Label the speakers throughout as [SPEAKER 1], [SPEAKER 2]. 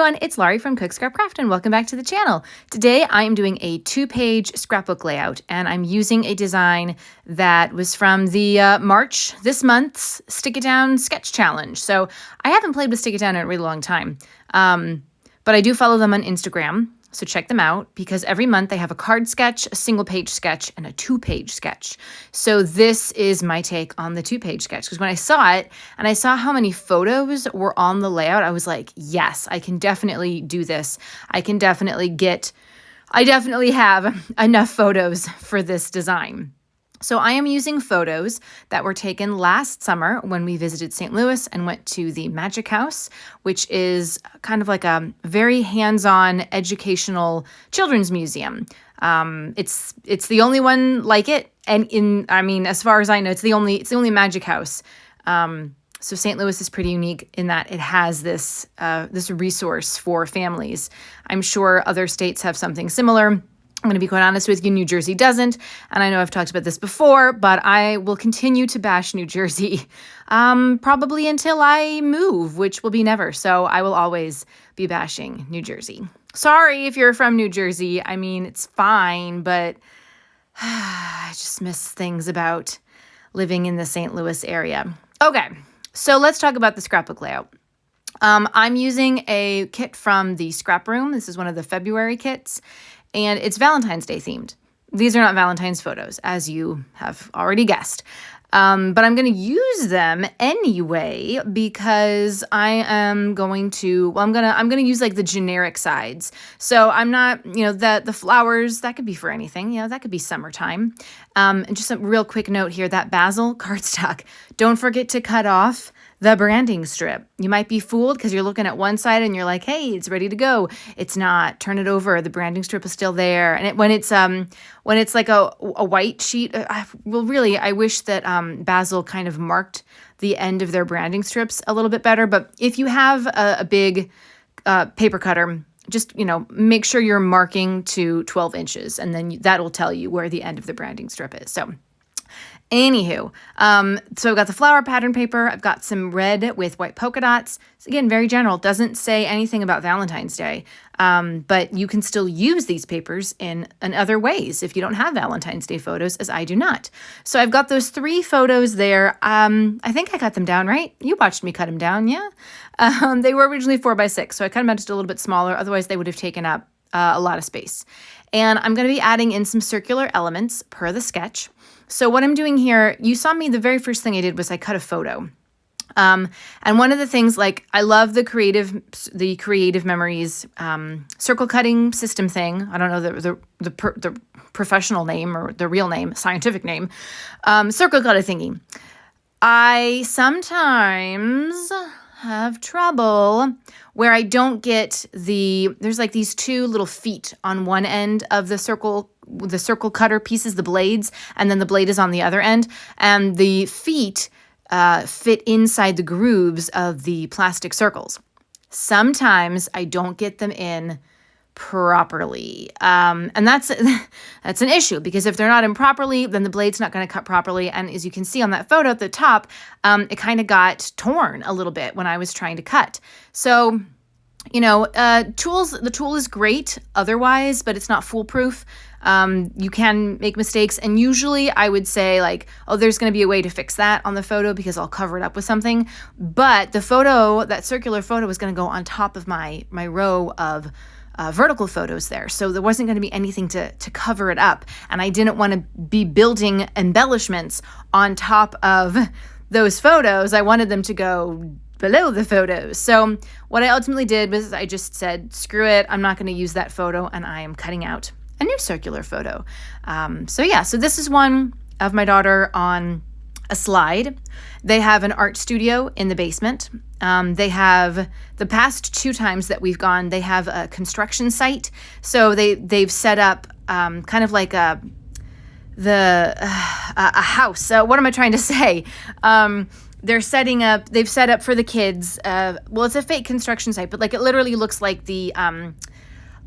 [SPEAKER 1] everyone, it's Laurie from Cook Scrap Craft and welcome back to the channel. Today I am doing a 2-page scrapbook layout and I'm using a design that was from the March this month's Stick It Down Sketch Challenge. So I haven't played with Stick It Down in a really long time, but I do follow them on Instagram. So check them out because every month they have a card sketch, a single page sketch, and a 2-page sketch. So this is my take on the 2-page sketch because when I saw it and I saw how many photos were on the layout, I was like, yes, I can definitely do this. I definitely have enough photos for this design. So I am using photos that were taken last summer when we visited St. Louis and went to the Magic House, which is kind of like a very hands-on educational children's museum. It's the only one like it, and as far as I know, it's the only Magic House. So St. Louis is pretty unique in that it has this resource for families. I'm sure other states have something similar. I'm going to be quite honest with you, New Jersey doesn't, and I know I've talked about this before, but I will continue to bash New Jersey probably until I move, which will be never. So I will always be bashing New Jersey. Sorry if you're from New Jersey. I mean, it's fine, but I just miss things about living in the St. Louis area. Okay, so let's talk about the scrapbook layout. I'm using a kit from the Scrap Room. This is one of the February kits. And it's Valentine's Day themed. These are not Valentine's photos, as you have already guessed. But I'm going to use them anyway because I'm going to use like the generic sides. So I'm not, the flowers, that could be for anything. That could be summertime. And just a real quick note here, that basil cardstock, don't forget to cut off the branding strip. You might be fooled because you're looking at one side and you're like, hey, it's ready to go. It's not. Turn it over. The branding strip is still there. And when it's like a white sheet, I wish that Basil kind of marked the end of their branding strips a little bit better. But if you have a big paper cutter, just, make sure you're marking to 12 inches and then that'll tell you where the end of the branding strip is. So anywho, so I've got the flower pattern paper. I've got some red with white polka dots. So again, very general, doesn't say anything about Valentine's Day, but you can still use these papers in other ways if you don't have Valentine's Day photos, as I do not. So I've got those 3 photos there. I think I cut them down, right? You watched me cut them down, yeah? They were originally 4x6, so I cut them out just a little bit smaller. Otherwise, they would have taken up a lot of space. And I'm going to be adding in some circular elements per the sketch. So what I'm doing here, you saw me, the very first thing I did was I cut a photo. And one of the things, like, I love the Creative Memories circle cutting system thing. I don't know the professional name or the real name, scientific name, circle cutter thingy. I sometimes have trouble where I don't get there's like these 2 little feet on one end of the circle cutter pieces, the blades, and then the blade is on the other end. And the feet fit inside the grooves of the plastic circles. Sometimes I don't get them in properly. And that's an issue because if they're not in properly, then the blade's not going to cut properly. And as you can see on that photo at the top, it kind of got torn a little bit when I was trying to cut. So, the tool is great otherwise, but it's not foolproof. You can make mistakes. And usually I would say like, oh, there's going to be a way to fix that on the photo because I'll cover it up with something. But the photo, that circular photo, was going to go on top of my row of vertical photos there. So there wasn't going to be anything to cover it up. And I didn't want to be building embellishments on top of those photos. I wanted them to go below the photos. So what I ultimately did was I just said, screw it. I'm not going to use that photo. And I am cutting out a new circular photo. So this is one of my daughter on a slide. They have an art studio in the basement. They have, the past 2 times that we've gone, they have a construction site. So they've set up kind of like a house. What am I trying to say? They've set up for the kids. It's a fake construction site, but like it literally looks like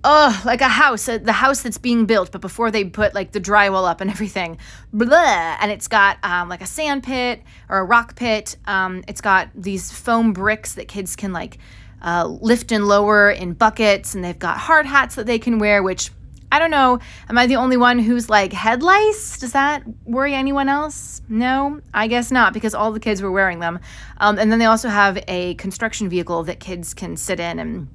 [SPEAKER 1] like a house, the house that's being built, but before they put like the drywall up and everything, blah, and it's got like a sand pit or a rock pit. It's got these foam bricks that kids can like lift and lower in buckets, and they've got hard hats that they can wear, which I don't know. Am I the only one who's like head lice? Does that worry anyone else? No, I guess not, because all the kids were wearing them. And then they also have a construction vehicle that kids can sit in and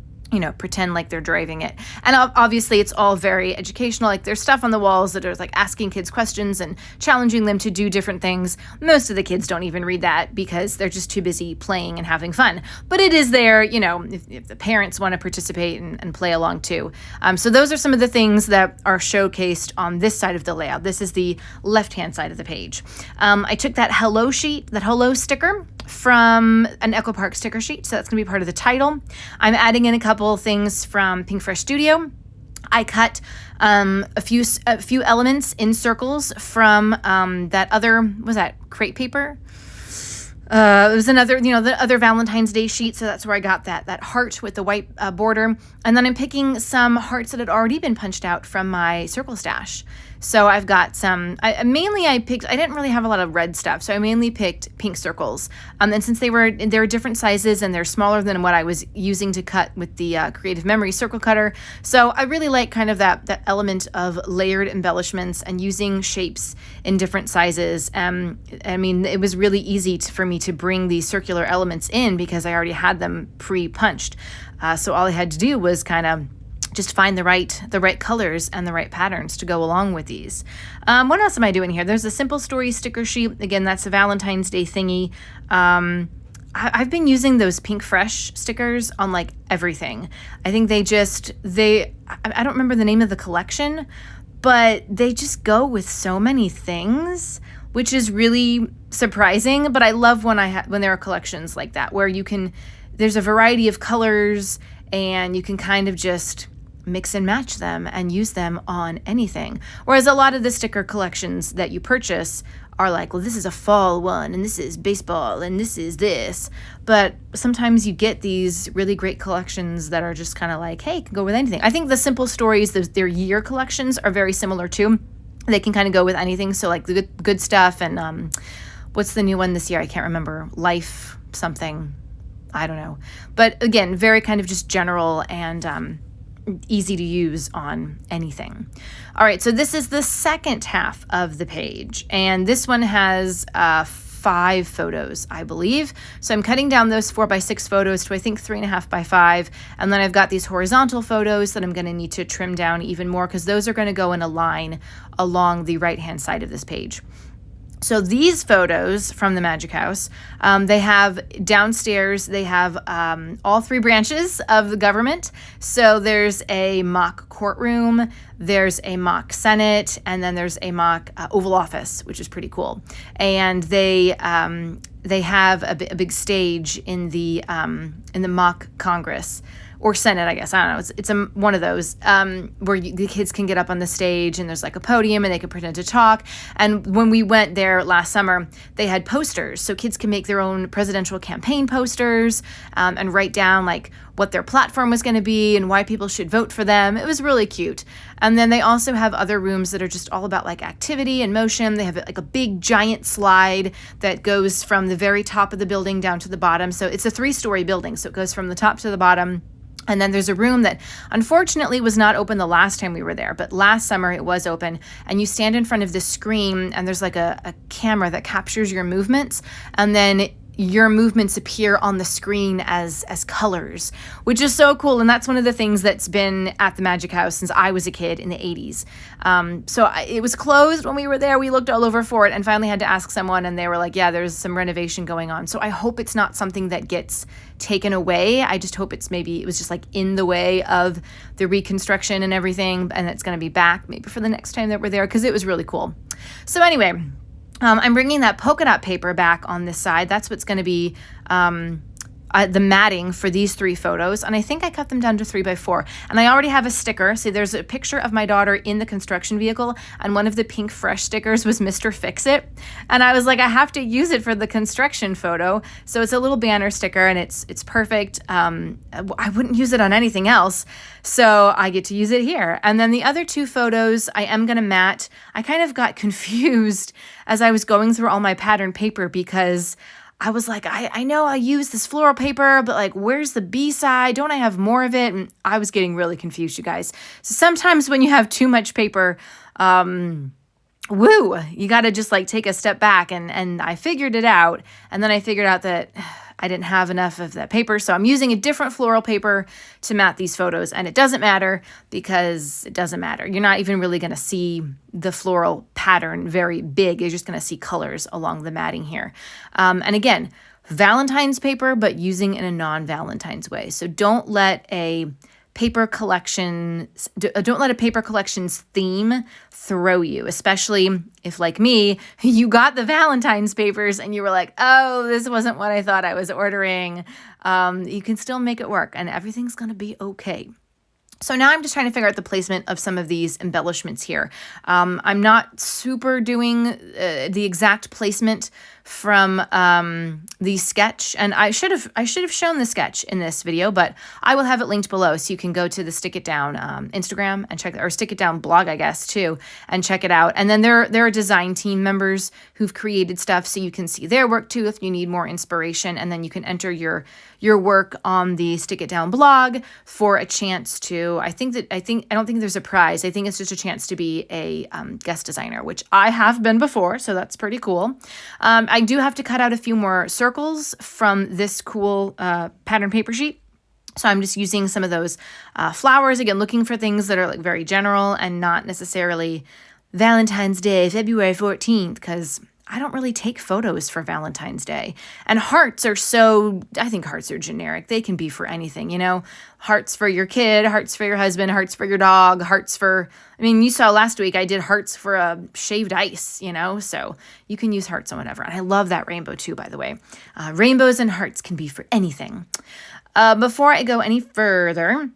[SPEAKER 1] pretend like they're driving it. And obviously it's all very educational. Like there's stuff on the walls that are like asking kids questions and challenging them to do different things. Most of the kids don't even read that because they're just too busy playing and having fun. But it is there, if the parents want to participate and play along too. So those are some of the things that are showcased on this side of the layout. This is the left-hand side of the page. I took that hello sheet, that hello sticker from an Echo Park sticker sheet. So that's going to be part of the title. I'm adding in a couple things from Pinkfresh Studio. I cut a few elements in circles from that other, was that crepe paper? It was another, the other Valentine's Day sheet. So that's where I got that heart with the white border. And then I'm picking some hearts that had already been punched out from my circle stash. So I've got some, I didn't really have a lot of red stuff. So I mainly picked pink circles. And since they're different sizes and they're smaller than what I was using to cut with the Creative Memory circle cutter. So I really like kind of that element of layered embellishments and using shapes in different sizes. It was really easy for me to bring these circular elements in because I already had them pre-punched. So all I had to do was kind of just find the right colors and the right patterns to go along with these. What else am I doing here? There's a Simple Story sticker sheet. Again, that's a Valentine's Day thingy. I've been using those Pinkfresh stickers on like everything. I think I don't remember the name of the collection, but they just go with so many things, which is really surprising. But I love when there are collections like that where there's a variety of colors and you can kind of just mix and match them and use them on anything. Whereas a lot of the sticker collections that you purchase are like, well, this is a fall one, and this is baseball, and this is this. But sometimes you get these really great collections that are just kind of like, hey, can go with anything. I think the Simple Stories, their year collections are very similar too. They can kind of go with anything. So like the good stuff and what's the new one this year? I can't remember. Life something. I don't know. But again, very kind of just general and easy to use on anything. All right, so this is the second half of the page, and this one has 5 photos, I believe. So I'm cutting down those 4x6 photos to I think 3.5 by 5, and then I've got these horizontal photos that I'm going to need to trim down even more because those are going to go in a line along the right-hand side of this page. So these photos from the Magic House, they have downstairs, they have all 3 branches of the government. So there's a mock courtroom, there's a mock Senate, and then there's a mock Oval Office, which is pretty cool. And they have a big stage in the mock Congress. Or Senate, I guess. I don't know. It's one of those where the kids can get up on the stage and there's like a podium and they can pretend to talk. And when we went there last summer, they had posters. So kids can make their own presidential campaign posters and write down like what their platform was going to be and why people should vote for them. It was really cute. And then they also have other rooms that are just all about like activity and motion. They have like a big giant slide that goes from the very top of the building down to the bottom. So it's a 3-story building. So it goes from the top to the bottom. And then there's a room that unfortunately was not open the last time we were there, but last summer it was open. And you stand in front of this screen and there's like a camera that captures your movements. And then your movements appear on the screen as colors, which is so cool. And that's one of the things that's been at the Magic House since I was a kid in the 80s. It was closed when we were there. We looked all over for it and finally had to ask someone, and they were like, yeah, there's some renovation going on. So I hope it's not something that gets taken away. I just hope it was just like in the way of the reconstruction and everything, and it's going to be back maybe for the next time that we're there, because it was really cool. So anyway, I'm bringing that polka dot paper back on this side. That's what's going to be the matting for these 3 photos. And I think I cut them down to 3x4. And I already have a sticker. See, there's a picture of my daughter in the construction vehicle. And one of the Pinkfresh stickers was Mr. Fix-It. And I was like, I have to use it for the construction photo. So it's a little banner sticker and it's perfect. I wouldn't use it on anything else. So I get to use it here. And then the other 2 photos I am going to mat. I kind of got confused as I was going through all my pattern paper because I was like, I know I use this floral paper, but like, where's the B side? Don't I have more of it? And I was getting really confused, you guys. So sometimes when you have too much paper, you got to just like take a step back, and I figured it out. And then I figured out that I didn't have enough of that paper. So I'm using a different floral paper to mat these photos, and it doesn't matter because it doesn't matter. You're not even really going to see the floral pattern very big. You're just going to see colors along the matting here. And again, Valentine's paper, but using in a non-Valentine's way. So don't let a paper collection's theme throw you, especially if, like me, you got the Valentine's papers and you were like, oh, this wasn't what I thought I was ordering. You can still make it work and everything's going to be okay. So now I'm just trying to figure out the placement of some of these embellishments here. I'm not super doing the exact placement from the sketch, and I should have shown the sketch in this video, but I will have it linked below, so you can go to the Stick It Down Instagram and check, or Stick It Down blog, I guess, too, and check it out. And then there are design team members who've created stuff, so you can see their work too if you need more inspiration, and then you can enter your work on the Stick It Down blog for a chance to, I don't think there's a prize. I think it's just a chance to be a guest designer, which I have been before, so that's pretty cool. I do have to cut out a few more circles from this cool pattern paper sheet. So I'm just using some of those flowers, again, looking for things that are like very general and not necessarily Valentine's Day, February 14th, because I don't really take photos for Valentine's Day. And hearts are I think hearts are generic. They can be for anything, you know? Hearts for your kid, hearts for your husband, hearts for your dog, you saw last week I did hearts for a shaved ice, you know? So you can use hearts on whatever. And I love that rainbow too, by the way. Rainbows and hearts can be for anything. Before I go any further,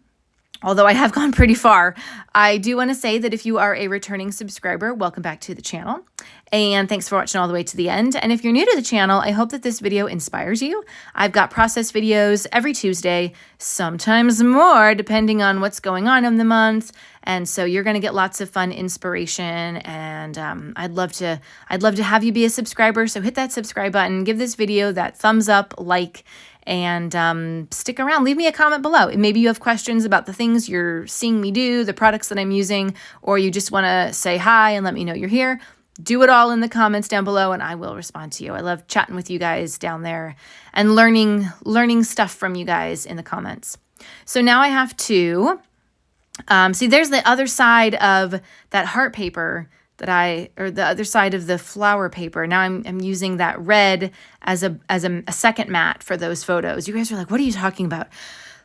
[SPEAKER 1] although I have gone pretty far, I do want to say that if you are a returning subscriber, welcome back to the channel. And thanks for watching all the way to the end. And if you're new to the channel, I hope that this video inspires you. I've got process videos every Tuesday, sometimes more, depending on what's going on in the month. And so you're going to get lots of fun inspiration. And I'd love to have you be a subscriber. So hit that subscribe button, give this video that thumbs up, like, and stick around. Leave me a comment below. Maybe you have questions about the things you're seeing me do, the products that I'm using, or you just want to say hi and let me know you're here. Do it all in the comments down below and I will respond to you. I love chatting with you guys down there and learning stuff from you guys in the comments. So now I have to see, there's the other side of that heart paper or the other side of the flower paper. Now I'm using that red as a second mat for those photos. You guys are like, what are you talking about?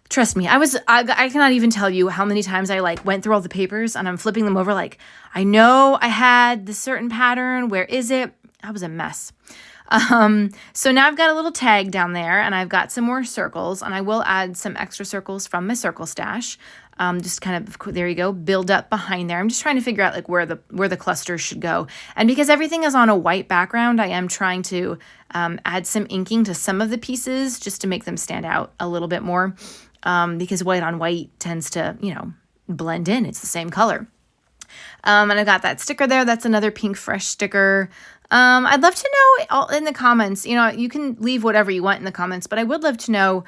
[SPEAKER 1] Trust me, I cannot even tell you how many times I like went through all the papers and I'm flipping them over like, I know I had this certain pattern. Where is it? I was a mess. So now I've got a little tag down there and I've got some more circles, and I will add some extra circles from my circle stash. Just kind of, there you go, build up behind there. I'm just trying to figure out like where the clusters should go. And because everything is on a white background, I am trying to add some inking to some of the pieces just to make them stand out a little bit more. Because white on white tends to, blend in. It's the same color. And I got that sticker there. That's another Pink Fresh sticker. I'd love to know in the comments, you can leave whatever you want in the comments, but I would love to know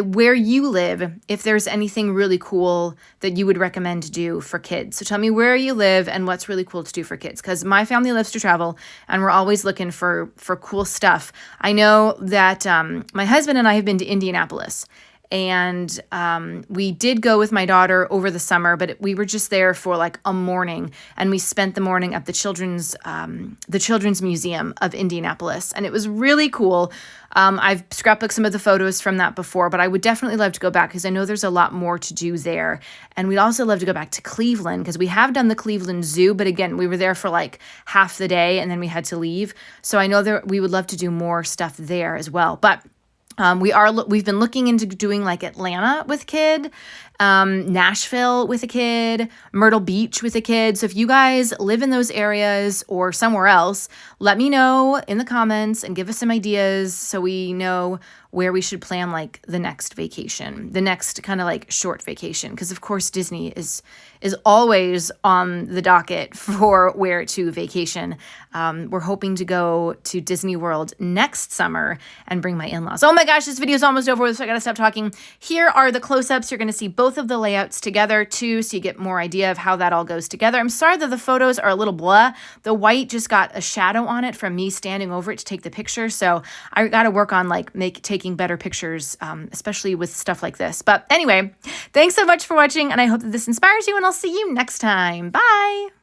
[SPEAKER 1] where you live, if there's anything really cool that you would recommend to do for kids. So tell me where you live and what's really cool to do for kids, because my family loves to travel and we're always looking for cool stuff. I know that my husband and I have been to Indianapolis. And we did go with my daughter over the summer, but we were just there for like a morning, and we spent the morning at the Children's Museum of Indianapolis, and it was really cool. I've scrapbooked some of the photos from that before, but I would definitely love to go back because I know there's a lot more to do there. And we'd also love to go back to Cleveland because we have done the Cleveland Zoo, but again, we were there for like half the day and then we had to leave. So I know we would love to do more stuff there as well. But we've been looking into doing like Atlanta with kid. Nashville with a kid, Myrtle Beach with a kid. So if you guys live in those areas or somewhere else, let me know in the comments and give us some ideas so we know where we should plan like the next vacation, the next kind of like short vacation. Because of course Disney is always on the docket for where to vacation. We're hoping to go to Disney World next summer and bring my in-laws. Oh my gosh, this video is almost over, so I gotta stop talking. Here are the close-ups. You're gonna see both of the layouts together too, so you get more idea of how that all goes together. I'm sorry that the photos are a little blah. The white just got a shadow on it from me standing over it to take the picture, so I gotta work on like taking better pictures, especially with stuff like this. But anyway, thanks so much for watching, and I hope that this inspires you, and I'll see you next time. Bye!